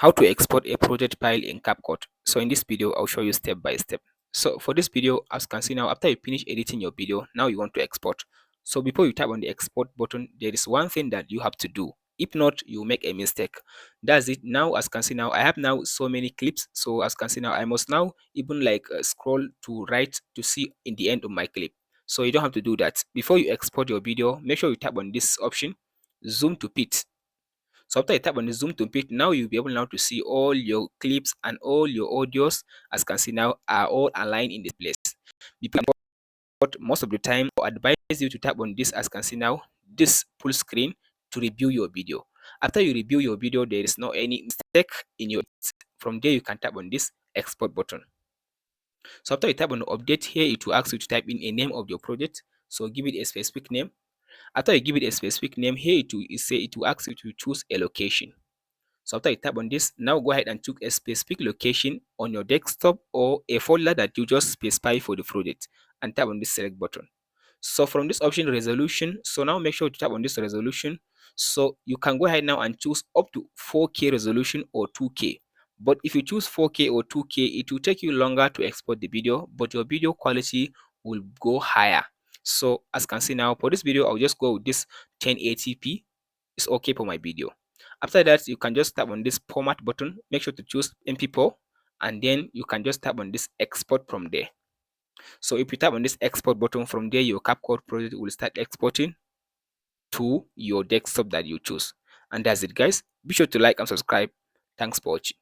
How to export a project file in CapCut. So in this video, I'll show you step by step. So for this video, as you can see now, after you finish editing your video, now you want to export. So before you tap on the export button, there is one thing that you have to do. If not, you make a mistake. That's it. Now, as you can see now, I have now so many clips. So as you can see now, I must now even like scroll to right to see in the end of my clip. So you don't have to do that. Before you export your video, make sure you tap on this option, zoom to fit. So after you tap on the zoom to fit, now you'll be able now to see all your clips and all your audios, as you can see now, are all aligned in this place. But most of the time, I advise you to tap on this, as you can see now, this full screen to review your video. After you review your video, there is no any mistake in your. From there, you can tap on this export button. So after you tap on update here, it will ask you to type in a name of your project. So give it a specific name. After you give it a specific name, here it will ask you to choose a location. So after you tap on this, now go ahead and choose a specific location on your desktop or a folder that you just specify for the project and tap on this select button. So from this option resolution, so now make sure to tap on this resolution. So you can go ahead now and choose up to 4K resolution or 2K. But if you choose 4K or 2K, it will take you longer to export the video, but your video quality will go higher. So as you can see now, for this video, I'll just go with this 1080p. It's okay for my video. After that, you can just tap on this format button. Make sure to choose MP4, and then you can just tap on this export from there. So if you tap on this export button from there, your CapCut project will start exporting to your desktop that you choose. And that's it, guys. Be sure to like and subscribe. Thanks for watching.